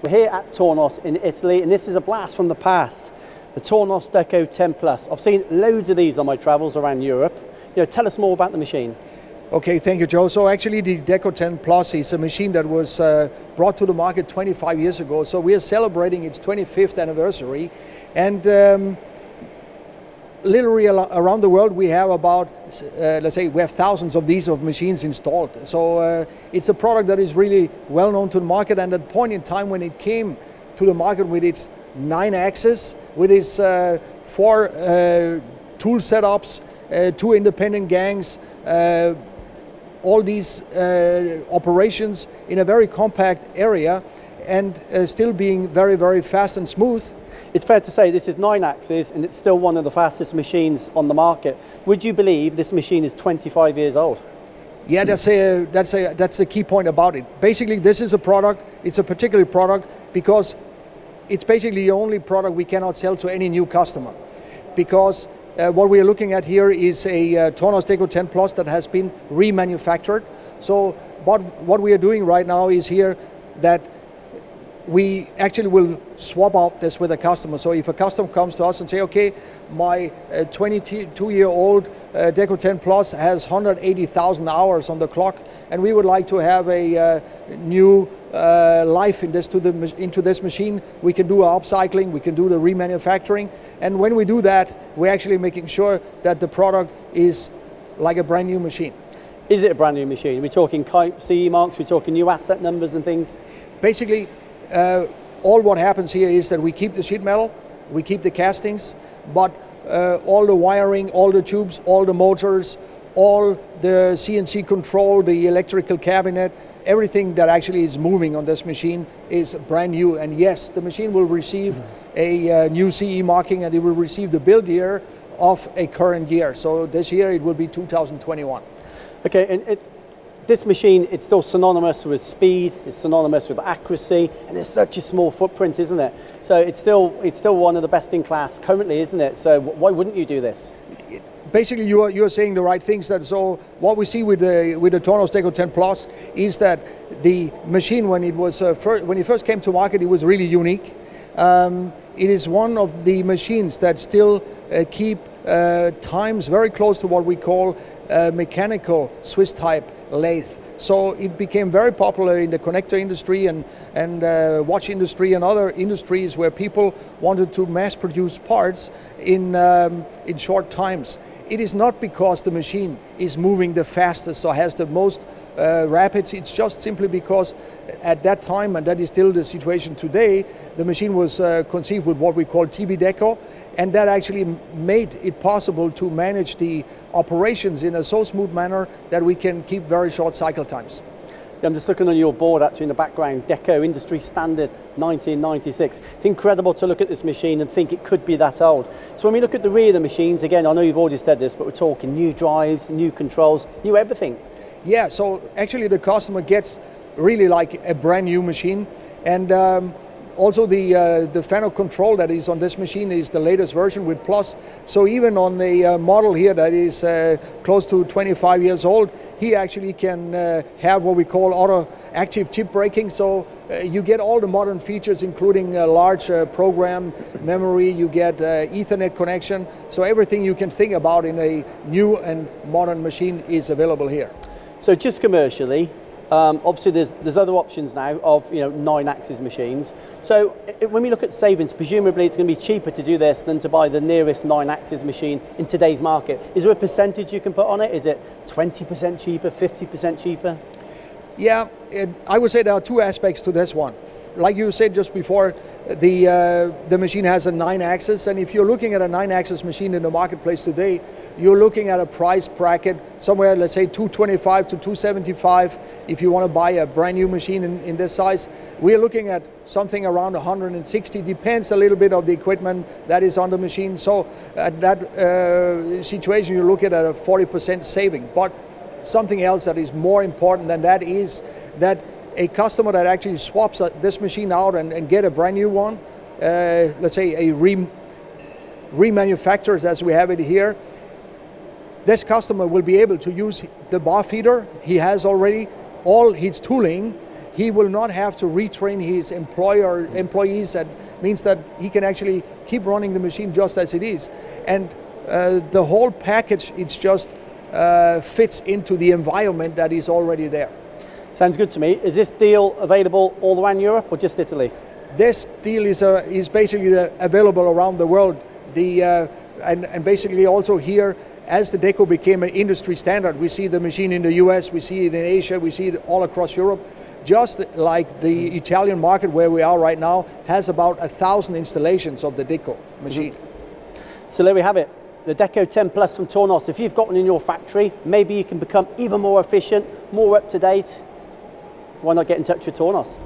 We're here at Tornos in Italy, and this is a blast from the past. The Tornos DECO 10 Plus. I've seen loads of these on my travels around Europe. Tell us more about the machine. Okay, thank you, Joe. So actually the DECO 10 Plus is a machine that was brought to the market 25 years ago. So we are celebrating its 25th anniversary. And literally around the world we have about, let's say, we have thousands of these machines installed. So it's a product that is really well known to the market, and at the point in time when it came to the market with its 9-axis, with its 4 tool setups, 2 independent gangs, all these operations in a very compact area, and still being very, very fast and smooth. It's fair to say this is 9 axes and it's still one of the fastest machines on the market. Would you believe this machine is 25 years old? Yeah, that's a key point about it. Basically, this is a product, it's a particular product because it's basically the only product we cannot sell to any new customer. Because what we are looking at here is a Tornos DECO 10 Plus that has been remanufactured. So what we are doing right now is here that we actually will swap out this with a customer. So if a customer comes to us and say, okay, my 22-year-old DECO 10 Plus has 180,000 hours on the clock, and we would like to have a new life into this machine, we can do upcycling, we can do the remanufacturing, and when we do that, we're actually making sure that the product is like a brand new machine. Is it a brand new machine? Are we talking CE marks, we're talking new asset numbers and things? Basically, all what happens here is that we keep the sheet metal, we keep the castings, but all the wiring, all the tubes, all the motors, all the CNC control, the electrical cabinet, everything that actually is moving on this machine is brand new. And yes, the machine will receive a new CE marking, and it will receive the build year of a current year. So this year it will be 2021. Okay, and this machine, it's still synonymous with speed, it's synonymous with accuracy, and it's such a small footprint, isn't it? So it's still one of the best in class currently, isn't it? So why wouldn't you do this? Basically, you are saying the right things. So what we see with the Tornos DECO 10 Plus is that the machine, when it first came to market, it was really unique. It is one of the machines that still keep times very close to what we call mechanical Swiss type lathe. So it became very popular in the connector industry and watch industry and other industries where people wanted to mass produce parts in short times. It is not because the machine is moving the fastest or has the most rapids. It's just simply because at that time, and that is still the situation today, the machine was conceived with what we call DECO, and that actually made it possible to manage the operations in a so smooth manner that we can keep very short cycle times. I'm just looking on your board actually in the background, DECO Industry Standard 1996. It's incredible to look at this machine and think it could be that old. So when we look at the rear of the machines, again, I know you've already said this, but we're talking new drives, new controls, new everything. Yeah, so actually the customer gets really like a brand new machine, and also the fan of control that is on this machine is the latest version with Plus. So even on a model here that is close to 25 years old, he actually can have what we call auto active chip braking. So you get all the modern features, including a large program memory, you get Ethernet connection. So everything you can think about in a new and modern machine is available here. So just commercially, obviously there's other options now of 9-axis machines. So when we look at savings, presumably it's going to be cheaper to do this than to buy the nearest 9-axis machine in today's market. Is there a percentage you can put on it? Is it 20% cheaper, 50% cheaper? Yeah, I would say there are 2 aspects to this one. Like you said just before, the machine has a 9-axis, and if you're looking at a 9-axis machine in the marketplace today, you're looking at a price bracket somewhere, let's say 225 to 275 if you want to buy a brand new machine in this size. We're looking at something around 160, depends a little bit of the equipment that is on the machine. So at that situation, you look at a 40% saving. But something else that is more important than that is that a customer that actually swaps this machine out and get a brand new one, let's say a remanufactures as we have it here, this customer will be able to use the bar feeder he has already, all his tooling, he will not have to retrain his employees. That means that he can actually keep running the machine just as it is. And the whole package, it's just fits into the environment that is already there. Sounds good to me. Is this deal available all around Europe or just Italy? This deal is basically available around the world. And basically also here, as the DECO became an industry standard, we see the machine in the US, we see it in Asia, we see it all across Europe. Just like the Italian market where we are right now has about 1,000 installations of the DECO machine. So there we have it. The DECO 10 Plus from Tornos. If you've got one in your factory, maybe you can become even more efficient, more up to date. Why not get in touch with Tornos?